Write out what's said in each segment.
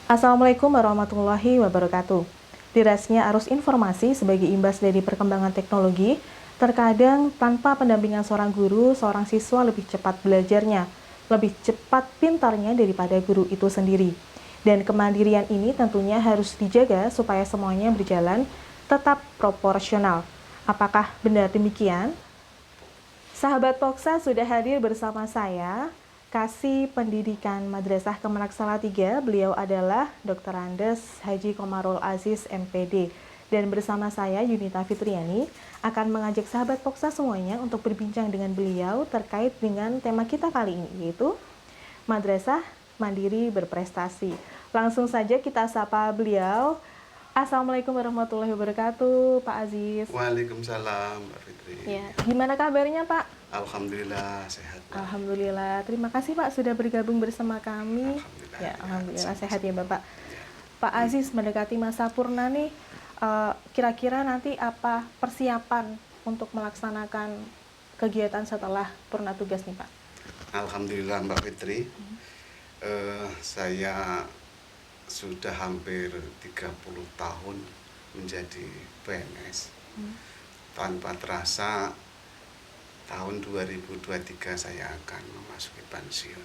Assalamualaikum warahmatullahi wabarakatuh. Derasnya arus informasi sebagai imbas dari perkembangan teknologi, terkadang tanpa pendampingan seorang guru, seorang siswa lebih cepat belajarnya, lebih cepat pintarnya daripada guru itu sendiri. Dan kemandirian ini tentunya harus dijaga supaya semuanya berjalan tetap proporsional. Apakah benar demikian? Sahabat Poksa sudah hadir bersama saya, Kasih Pendidikan Madrasah Kemenak Salatiga. Beliau adalah Dr. Andes Haji Komarul Aziz MPD. Dan bersama saya, Yunita Fitriani, akan mengajak sahabat Poksa semuanya untuk berbincang dengan beliau terkait dengan tema kita kali ini, yaitu Madrasah Mandiri Berprestasi. Langsung saja kita sapa beliau. Assalamualaikum warahmatullahi wabarakatuh, Pak Aziz. Waalaikumsalam, Mbak Fitri. Ya, gimana kabarnya, Pak? Alhamdulillah sehat. Alhamdulillah. Terima kasih Pak sudah bergabung bersama kami. Alhamdulillah sehat ya Bapak. Pak Aziz, mendekati masa purna nih, kira-kira nanti apa persiapan untuk melaksanakan kegiatan setelah purna tugas nih Pak? Alhamdulillah Mbak Fitri. Saya sudah hampir 30 tahun menjadi PNS. Tanpa terasa tahun 2023 saya akan memasuki pensiun.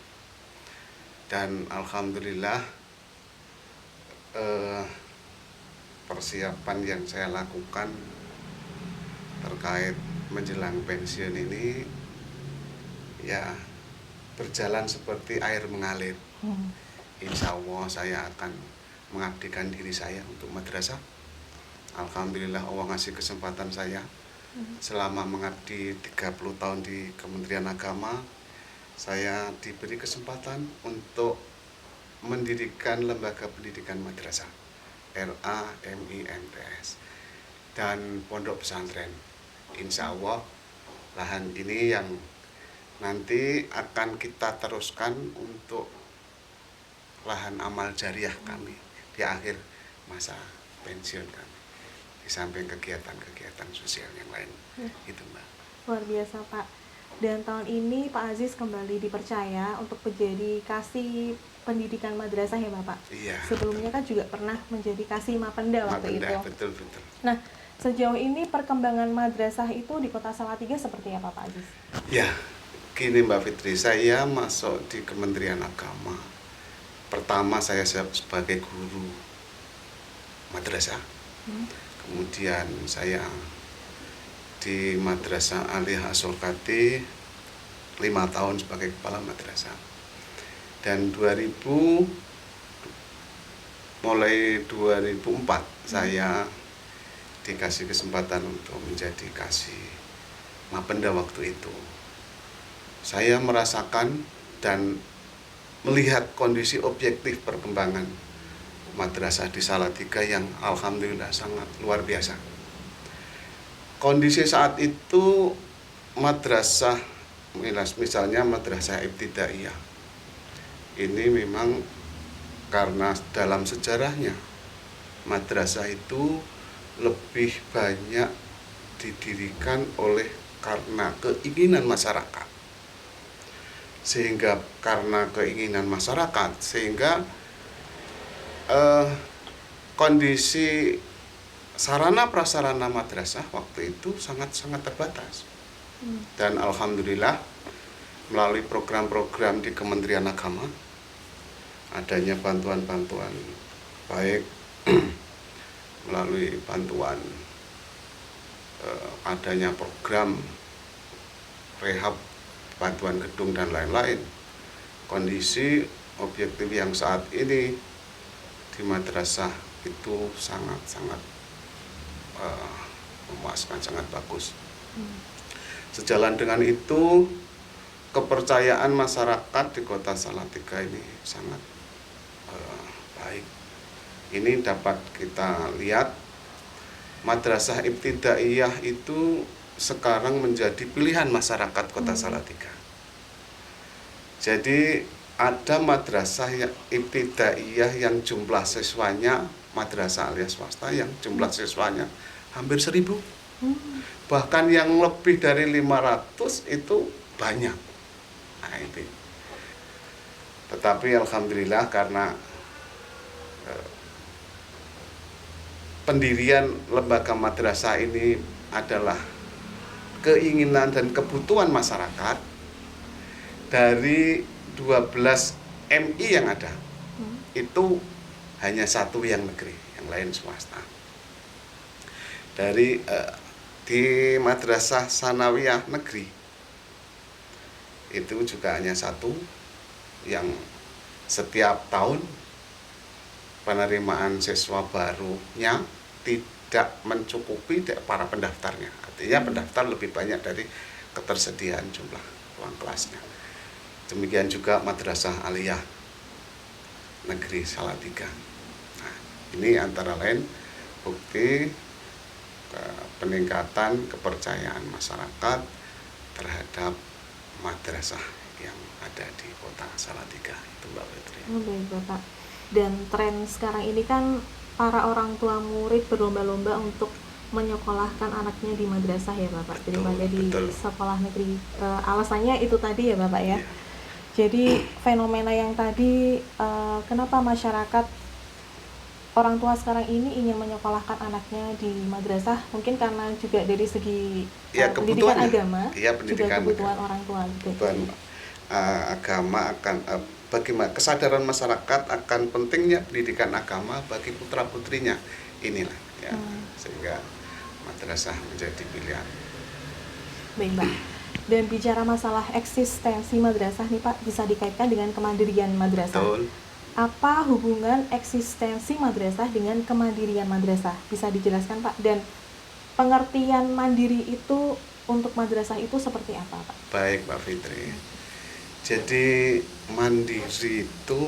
Dan alhamdulillah persiapan yang saya lakukan terkait menjelang pensiun ini ya berjalan seperti air mengalir. Insya Allah saya akan mengabdikan diri saya untuk madrasah. Alhamdulillah Allah ngasih kesempatan saya selama mengabdi 30 tahun di Kementerian Agama. Saya diberi kesempatan untuk mendirikan lembaga pendidikan madrasah RAMIMTS dan pondok pesantren. Insya Allah lahan ini yang nanti akan kita teruskan untuk lahan amal jariah kami di akhir masa pensiun kami, di samping kegiatan-kegiatan sosial yang lain. Itu Mbak. Luar biasa Pak. Dan tahun ini Pak Aziz kembali dipercaya untuk menjadi Kasih Pendidikan Madrasah ya Bapak? Iya. Sebelumnya kan juga pernah menjadi Kasih Mapenda waktu itu. Betul. Nah, sejauh ini perkembangan madrasah itu di Kota Salatiga seperti apa Pak Aziz? Ya, gini Mbak Fitri, saya masuk di Kementerian Agama. Pertama saya sebagai guru madrasah. Kemudian saya di Madrasah Aliyah As-Sulkati 5 tahun sebagai kepala madrasah. Dan mulai 2004 saya dikasih kesempatan untuk menjadi Kasih Mapenda waktu itu. Saya merasakan dan melihat kondisi objektif perkembangan madrasah di Salatiga yang alhamdulillah sangat luar biasa. Kondisi saat itu madrasah, misalnya madrasah ibtidaiyah, ini memang karena dalam sejarahnya madrasah itu lebih banyak didirikan oleh karena keinginan masyarakat. Sehingga karena keinginan masyarakat, sehingga kondisi sarana prasarana madrasah waktu itu sangat terbatas. Dan alhamdulillah melalui program-program di Kementerian Agama, adanya bantuan-bantuan baik melalui bantuan adanya program rehab, bantuan gedung dan lain-lain. Kondisi objektif yang saat ini di madrasah itu sangat memuaskan, sangat bagus. Sejalan dengan itu, kepercayaan masyarakat di Kota Salatiga ini sangat baik. Ini dapat kita lihat, madrasah ibtidaiyah itu sekarang menjadi pilihan masyarakat Kota Salatiga. Jadi ada madrasah yang ibtidaiyah yang jumlah siswanya, madrasah aliyah swasta yang jumlah siswanya hampir 1000. Bahkan yang lebih dari 500 itu banyak. Nah, itu. Tetapi alhamdulillah karena pendirian lembaga madrasah ini adalah keinginan dan kebutuhan masyarakat. Dari 12 MI yang ada, itu hanya satu yang negeri, yang lain swasta. Di Madrasah Sanawiyah Negeri itu juga hanya satu yang setiap tahun penerimaan siswa barunya tidak mencukupi para pendaftarnya. Artinya pendaftar lebih banyak dari ketersediaan jumlah ruang kelasnya. Demikian juga Madrasah Aliyah Negeri Salatiga. Nah, ini antara lain bukti peningkatan kepercayaan masyarakat terhadap madrasah yang ada di kota Salatiga. Itu Mbak Fitri. Baik Bapak. Dan tren sekarang ini kan para orang tua murid berlomba-lomba untuk menyekolahkan anaknya di madrasah ya Bapak, daripada di sekolah negeri. Alasannya itu tadi ya Bapak ya. Jadi fenomena yang tadi, kenapa masyarakat orang tua sekarang ini ingin menyekolahkan anaknya di madrasah, mungkin karena juga dari segi pendidikan agama, juga kebutuhan orang tua. Kebutuhan agama akan bagaimana kesadaran masyarakat akan pentingnya pendidikan agama bagi putra putrinya, inilah ya, sehingga madrasah menjadi pilihan. Baik Pak. Dan bicara masalah eksistensi madrasah nih Pak, bisa dikaitkan dengan kemandirian madrasah. Betul. Apa hubungan eksistensi madrasah dengan kemandirian madrasah? Bisa dijelaskan Pak? Dan pengertian mandiri itu untuk madrasah itu seperti apa Pak? Baik Mbak Fitri. Jadi mandiri itu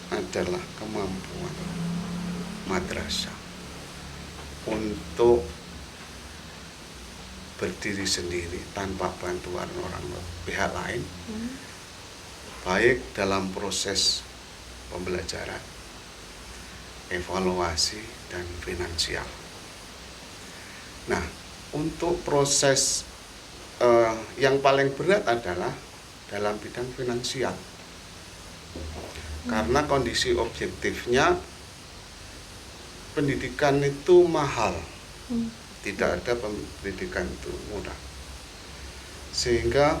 adalah kemampuan madrasah untuk berdiri sendiri tanpa bantuan pihak lain, baik dalam proses pembelajaran, evaluasi, dan finansial. Nah, untuk proses yang paling berat adalah dalam bidang finansial, karena kondisi objektifnya pendidikan itu mahal. Tidak ada pendidikan itu murah, sehingga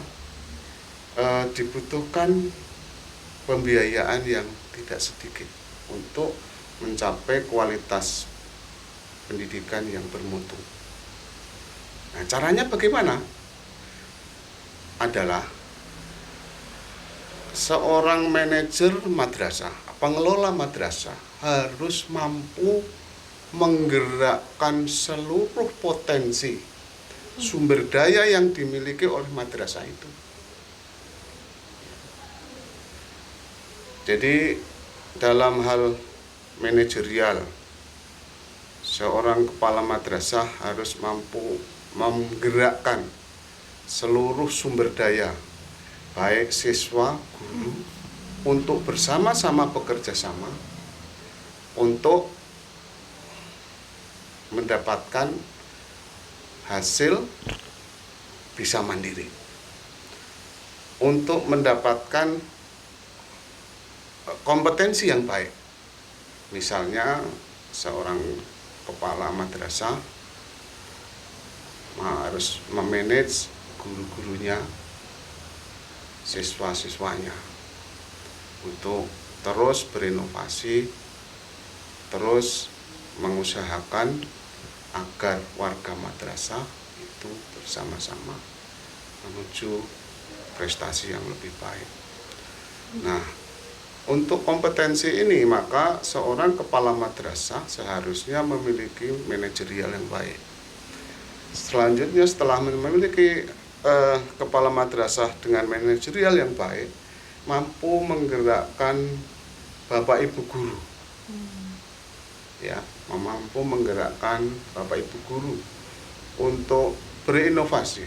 dibutuhkan pembiayaan yang tidak sedikit untuk mencapai kualitas pendidikan yang bermutu. Nah, caranya bagaimana? Adalah seorang manajer madrasah, pengelola madrasah harus mampu menggerakkan seluruh potensi sumber daya yang dimiliki oleh madrasah itu. Jadi dalam hal manajerial, seorang kepala madrasah harus mampu menggerakkan seluruh sumber daya, baik siswa, guru, untuk bersama-sama bekerja sama untuk mendapatkan hasil bisa mandiri, untuk mendapatkan kompetensi yang baik. Misalnya seorang kepala madrasah harus memanage guru-gurunya, siswa-siswanya, untuk terus berinovasi, terus mengusahakan agar warga madrasah itu bersama-sama menuju prestasi yang lebih baik. Nah, untuk kompetensi ini maka seorang kepala madrasah seharusnya memiliki manajerial yang baik. Selanjutnya setelah memiliki kepala madrasah dengan manajerial yang baik, mampu menggerakkan Bapak Ibu guru. Ya, mampu menggerakkan Bapak Ibu guru untuk berinovasi,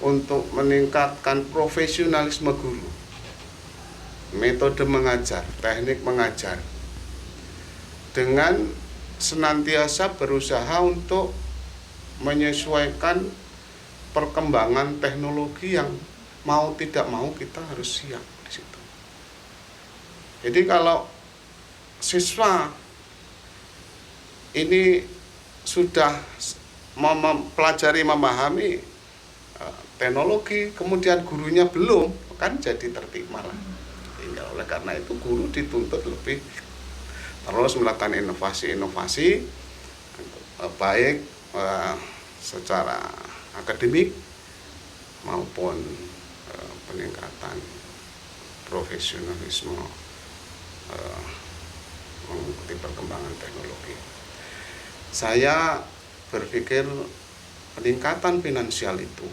untuk meningkatkan profesionalisme guru, metode mengajar, teknik mengajar, dengan senantiasa berusaha untuk menyesuaikan perkembangan teknologi yang mau tidak mau kita harus siap di situ. Jadi kalau siswa ini sudah mempelajari, memahami teknologi, kemudian gurunya belum, kan jadi tertimpa lah. Sehingga oleh karena itu guru dituntut lebih terus melakukan inovasi-inovasi baik secara akademik maupun peningkatan profesionalisme mengikuti perkembangan teknologi. Saya berpikir peningkatan finansial itu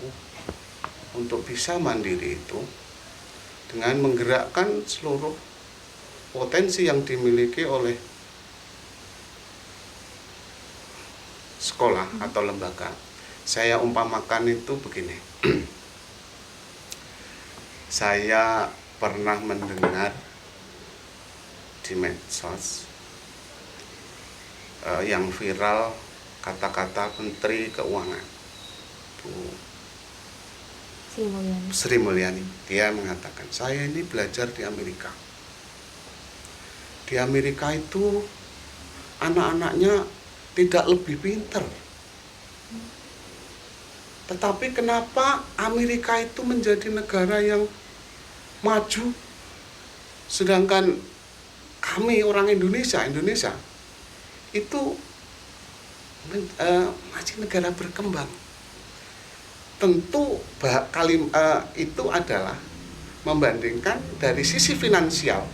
untuk bisa mandiri itu dengan menggerakkan seluruh potensi yang dimiliki oleh sekolah atau lembaga. Saya umpamakan itu begini. Saya pernah mendengar di medsos yang viral kata-kata Menteri Keuangan Bu Sri Mulyani. Dia mengatakan, saya ini belajar di Amerika. Di Amerika itu anak-anaknya tidak lebih pintar. Tetapi kenapa Amerika itu menjadi negara yang maju, sedangkan kami orang Indonesia itu masih negara berkembang. Tentu itu adalah membandingkan dari sisi finansial,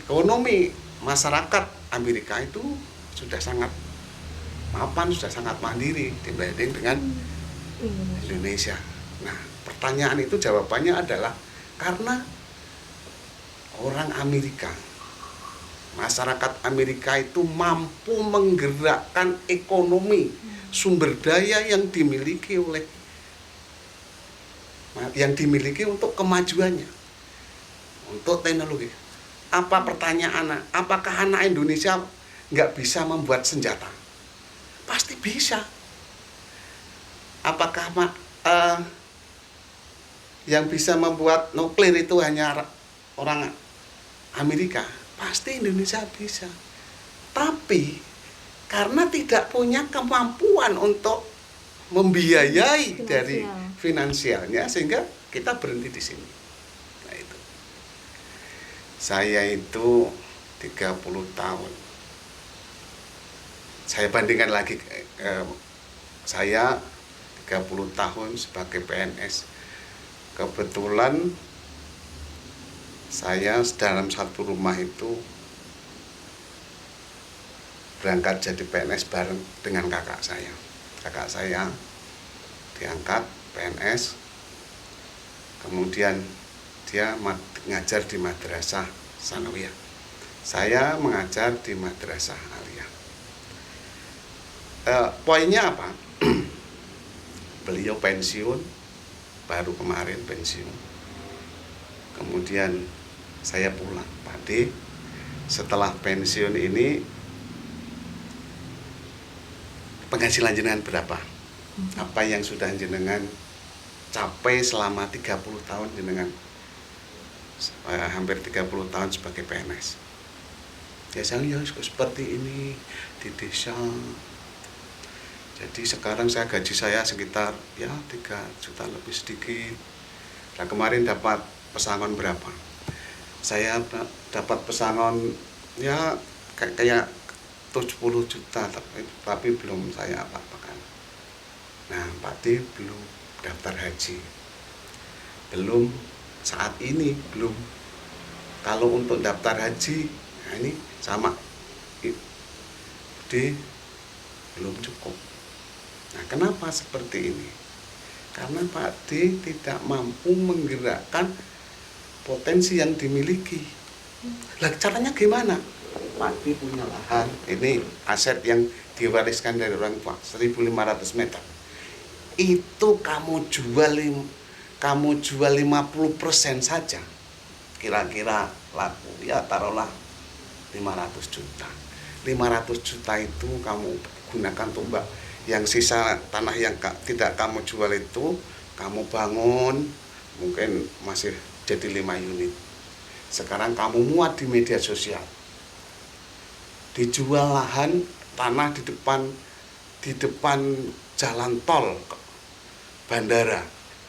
ekonomi masyarakat Amerika itu sudah sangat mapan, sudah sangat mandiri dibanding dengan Indonesia. Nah, pertanyaan itu jawabannya adalah karena orang Amerika, masyarakat Amerika itu mampu menggerakkan ekonomi, sumber daya yang dimiliki untuk kemajuannya, untuk teknologi. Apa pertanyaan? Apakah anak Indonesia nggak bisa membuat senjata? Pasti bisa. Apakah yang bisa membuat nuklir itu hanya orang Amerika? Pasti Indonesia bisa. Tapi karena tidak punya kemampuan untuk membiayai dari finansialnya, sehingga kita berhenti di sini. Nah itu. Saya itu 30 tahun. Saya bandingkan lagi, saya 30 tahun sebagai PNS. Kebetulan saya dalam satu rumah itu berangkat jadi PNS bareng dengan kakak saya. Kakak saya diangkat PNS, kemudian dia ngajar di madrasah sanawiyah. Saya mengajar di madrasah aliyah. Poinnya apa? Beliau pensiun, baru kemarin pensiun. Kemudian saya pulang, Pak D, setelah pensiun ini penghasilan jenengan berapa? Apa yang sudah jenengan capai selama 30 tahun jenengan, hampir 30 tahun sebagai PNS? Ya saya seperti ini di desa. Jadi sekarang gaji saya sekitar 3 juta lebih sedikit. Nah kemarin dapat pesangon berapa? Saya dapat pesangon ya kayak 70 juta, tapi belum saya apa-apakan. Nah, Pak D belum daftar haji. Belum, saat ini belum. Kalau untuk daftar haji, nah ini sama D belum cukup. Nah, kenapa seperti ini? Karena Pak D tidak mampu menggerakkan potensi yang dimiliki. Lah caranya gimana? Pak D punya lahan, ini aset yang diwariskan dari orang tua, 1.500 meter. Itu kamu jual 50% saja, kira-kira laku, ya taruhlah 500 juta. 500 juta itu kamu gunakan tumbak. Yang sisa tanah yang tidak kamu jual itu, kamu bangun, mungkin masih jadi 5 unit. Sekarang kamu muat di media sosial. Dijual lahan tanah di depan jalan tol bandara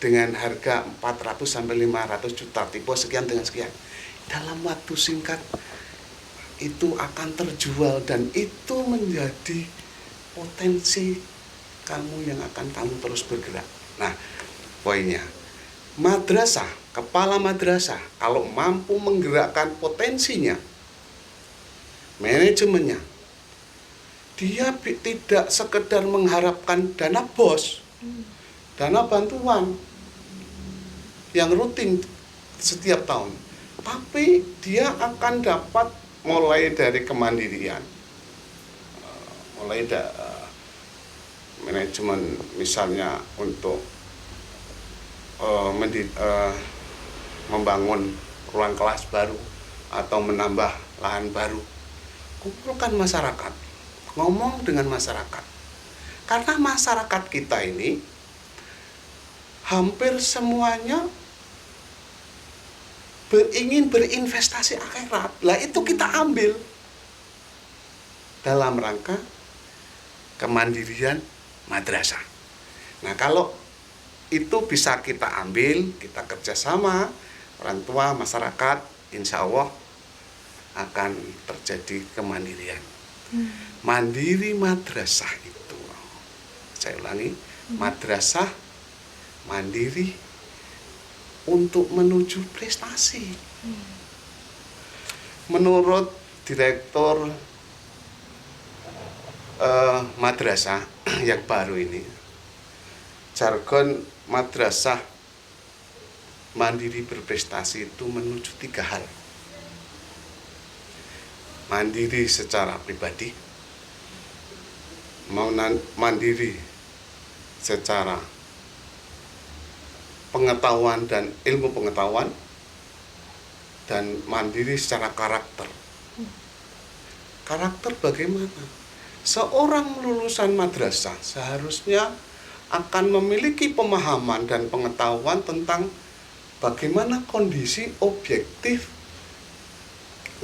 dengan harga 400 sampai 500 juta, tipe sekian dengan sekian. Dalam waktu singkat itu akan terjual dan itu menjadi potensi kamu yang akan kamu terus bergerak. Nah, poinnya, madrasah, kepala madrasah kalau mampu menggerakkan potensinya, manajemennya, dia tidak sekedar mengharapkan dana bos, dana bantuan yang rutin setiap tahun, tapi dia akan dapat mulai dari kemandirian, mulai dari manajemen, misalnya untuk membangun ruang kelas baru atau menambah lahan baru. Kumpulkan masyarakat, ngomong dengan masyarakat, karena masyarakat kita ini hampir semuanya ingin berinvestasi akhirat. Lah itu kita ambil dalam rangka kemandirian madrasah. Nah, kalau itu bisa kita ambil, kita kerjasama orang tua, masyarakat, insya Allah akan terjadi kemandirian. Mandiri madrasah itu, saya ulangi, madrasah mandiri untuk menuju prestasi. Menurut direktur madrasah yang baru ini, jargon madrasah mandiri berprestasi itu menuju 3 hal. Mandiri secara pribadi, mandiri secara pengetahuan dan ilmu pengetahuan, dan mandiri secara karakter. Karakter bagaimana? Seorang lulusan madrasah seharusnya akan memiliki pemahaman dan pengetahuan tentang bagaimana kondisi objektif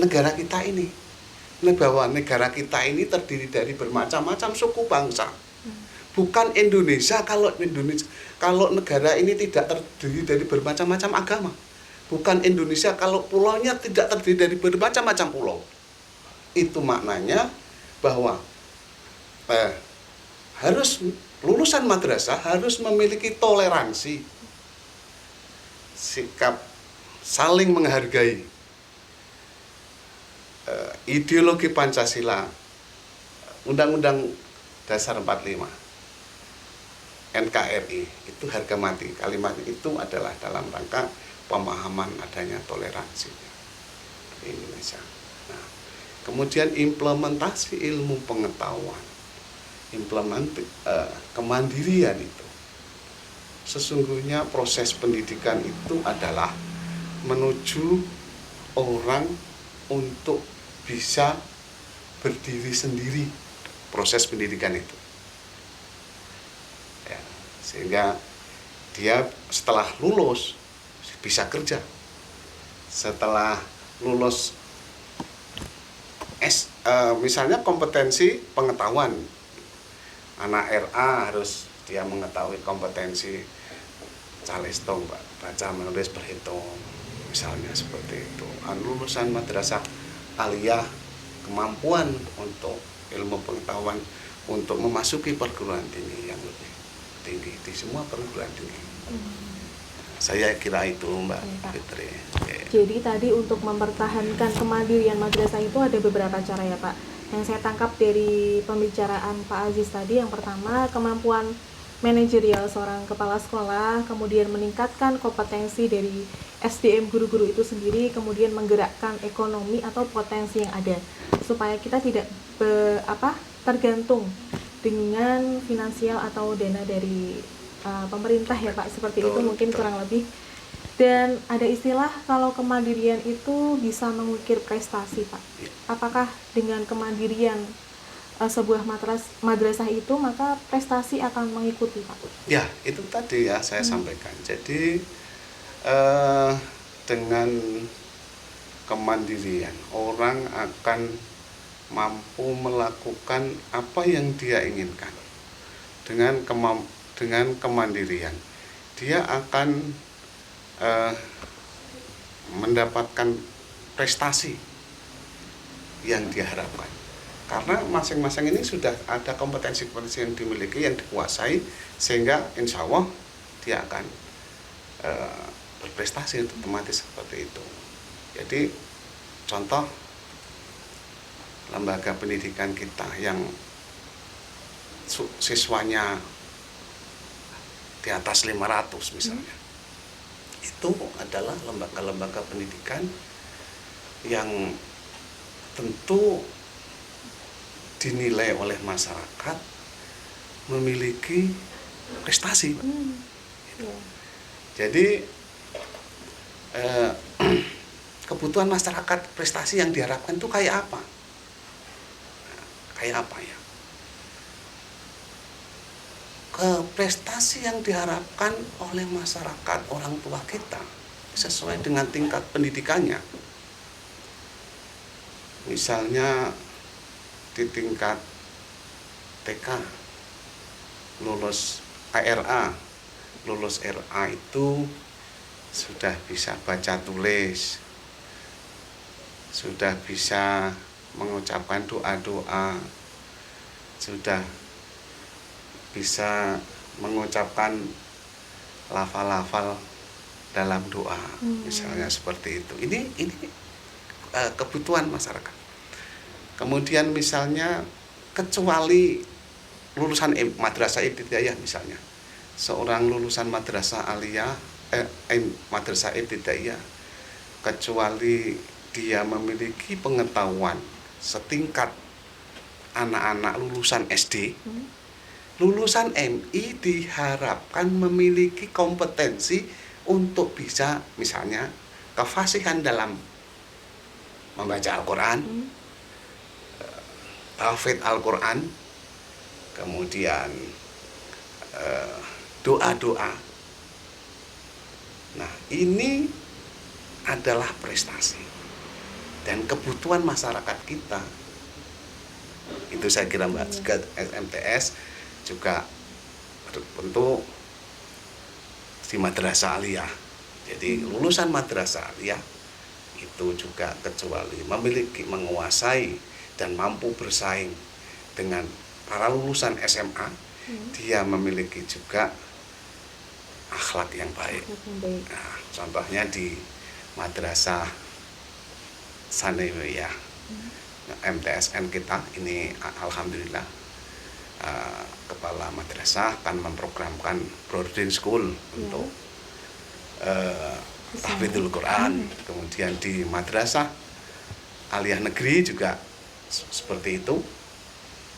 negara kita ini. Bahwa negara kita ini terdiri dari bermacam-macam suku bangsa. Bukan Indonesia, kalau negara ini tidak terdiri dari bermacam-macam agama. Bukan Indonesia kalau pulaunya tidak terdiri dari bermacam-macam pulau. Itu maknanya bahwa harus lulusan madrasah harus memiliki toleransi, sikap saling menghargai, ideologi Pancasila, Undang-Undang Dasar 45, NKRI, itu harga mati. Kalimat itu adalah dalam rangka pemahaman adanya toleransi di Indonesia. Nah, kemudian implementasi ilmu pengetahuan, kemandirian itu. Sesungguhnya proses pendidikan itu adalah menuju orang untuk bisa berdiri sendiri, proses pendidikan itu. Sehingga dia setelah lulus bisa kerja. Setelah lulus misalnya kompetensi pengetahuan, anak RA harus dia mengetahui kompetensi calesto, baca, menulis, berhitung, misalnya seperti itu. Lulusan madrasah aliyah, kemampuan untuk ilmu pengetahuan untuk memasuki perguruan tinggi yang lebih tinggi di semua perguruan tinggi. Saya kira itu, Mbak Fitri. Jadi tadi untuk mempertahankan kemandirian madrasah itu ada beberapa cara ya Pak. Yang saya tangkap dari pembicaraan Pak Aziz tadi, yang pertama kemampuan manajerial seorang kepala sekolah, kemudian meningkatkan kompetensi dari SDM guru-guru itu sendiri, kemudian menggerakkan ekonomi atau potensi yang ada supaya kita tidak tergantung dengan finansial atau dana dari pemerintah ya Pak, seperti itu mungkin kurang lebih. Dan ada istilah kalau kemandirian itu bisa mengukir prestasi Pak. Apakah dengan kemandirian sebuah madrasah itu maka prestasi akan mengikuti Pak? Ya, itu tadi ya saya sampaikan. Jadi dengan kemandirian orang akan mampu melakukan apa yang dia inginkan dengan kemandirian. Dia akan mendapatkan prestasi yang diharapkan. Karena masing-masing ini sudah ada kompetensi-kompetensi yang dimiliki, yang dikuasai, sehingga insya Allah dia akan berprestasi, otomatis seperti itu. Jadi contoh lembaga pendidikan kita yang siswanya di atas 500 misalnya, itu adalah lembaga-lembaga pendidikan yang tentu dinilai oleh masyarakat memiliki prestasi. Jadi kebutuhan masyarakat, prestasi yang diharapkan itu kayak apa? Kayak apa ya? Prestasi yang diharapkan oleh masyarakat, orang tua kita, sesuai dengan tingkat pendidikannya. Misalnya di tingkat TK, lulus RA itu sudah bisa baca tulis, sudah bisa mengucapkan doa-doa, sudah bisa mengucapkan lafal-lafal dalam doa, misalnya seperti itu. Ini kebutuhan masyarakat. Kemudian misalnya kecuali lulusan madrasah ibtidaiyah, misalnya seorang lulusan madrasah aliyah, madrasah ibtidaiyah, kecuali dia memiliki pengetahuan setingkat anak-anak lulusan SD, lulusan MI diharapkan memiliki kompetensi untuk bisa misalnya kefasihan dalam membaca Al-Quran, tahfidz Al-Quran, kemudian doa-doa. Nah, ini adalah prestasi dan kebutuhan masyarakat kita. Itu saya kira Mbak, SMTS juga tentu di madrasah aliyah. Jadi lulusan madrasah aliyah itu juga kecuali memiliki, menguasai dan mampu bersaing dengan para lulusan SMA, dia memiliki juga akhlak yang baik. Nah, contohnya di madrasah Sanawiyah MTSN kita ini, alhamdulillah kepala madrasah akan memprogramkan boarding school untuk tahfidzul Quran. Kemudian di madrasah aliyah negeri juga seperti itu,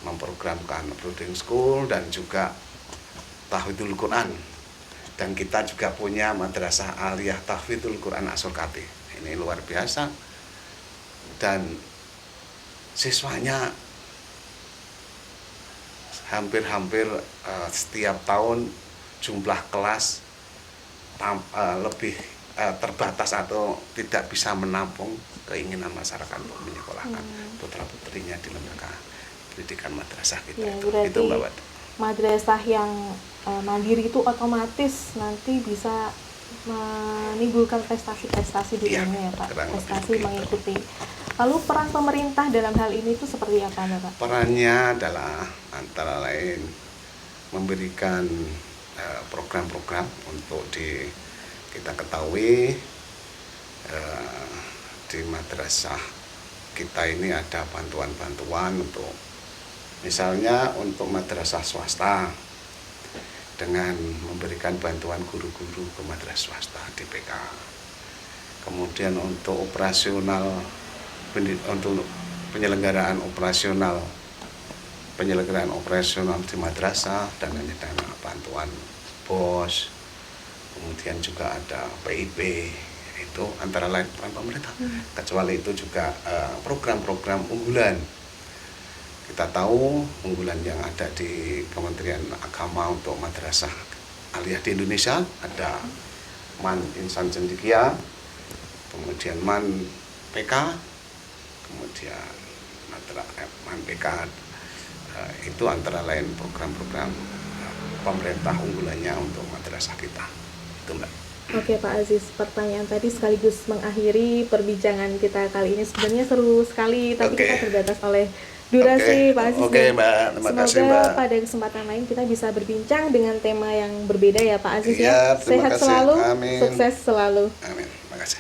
memprogramkan boarding school dan juga tahfidzul Quran. Dan kita juga punya madrasah aliyah tahfidzul Quran As-Surkati. Ini luar biasa. Dan siswanya hampir-hampir setiap tahun jumlah kelas lebih terbatas atau tidak bisa menampung keinginan masyarakat untuk menyekolahkan putra-putrinya di lembaga pendidikan madrasah kita. Berarti itu Mbak Wad. Madrasah yang mandiri itu otomatis nanti bisa menimbulkan prestasi-prestasi di dunia ya Pak, prestasi mengikuti. Lalu peran pemerintah dalam hal ini itu seperti apa Pak? Perannya adalah antara lain memberikan program-program untuk kita ketahui di madrasah kita ini ada bantuan-bantuan untuk misalnya untuk madrasah swasta dengan memberikan bantuan guru-guru ke madrasah swasta di PK. Kemudian untuk untuk penyelenggaraan operasional di madrasah dan dana bantuan BOS. Kemudian juga ada PIP, itu antara lain peran pemerintah. Kecuali itu juga program-program unggulan. Kita tahu unggulan yang ada di Kementerian Agama untuk madrasah aliyah di Indonesia ada MAN Insan Cendekia, kemudian MAN PK, kemudian MPK. Itu antara lain program-program pemerintah unggulannya untuk madrasah kita. Itu Mbak. Oke Pak Aziz, pertanyaan tadi sekaligus mengakhiri perbincangan kita kali ini. Sebenarnya seru sekali, tapi kita terbatas oleh durasi Pak Aziz. Oke Mbak, terima kasih Mbak. Semoga pada kesempatan lain kita bisa berbincang dengan tema yang berbeda ya Pak Aziz ya. Sehat kasih. selalu, Amin. Sukses selalu. Amin, terima kasih.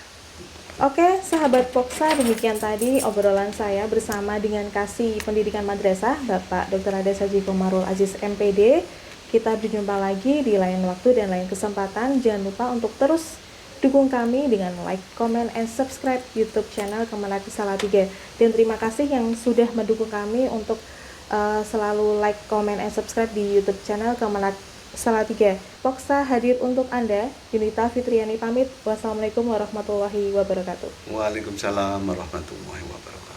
Oke, sahabat Poksa, demikian tadi obrolan saya bersama dengan Kasih Pendidikan Madrasah, Bapak Dr. Ades Haji Komarul Aziz MPD. Kita berjumpa lagi di lain waktu dan lain kesempatan. Jangan lupa untuk terus dukung kami dengan like, comment, and subscribe YouTube channel Kemenag Salatiga. Dan terima kasih yang sudah mendukung kami untuk selalu like, comment, and subscribe di YouTube channel Kemenag Salatiga. Poksa hadir untuk Anda. Yunita Fitriani pamit. Wassalamualaikum warahmatullahi wabarakatuh. Waalaikumsalam warahmatullahi wabarakatuh.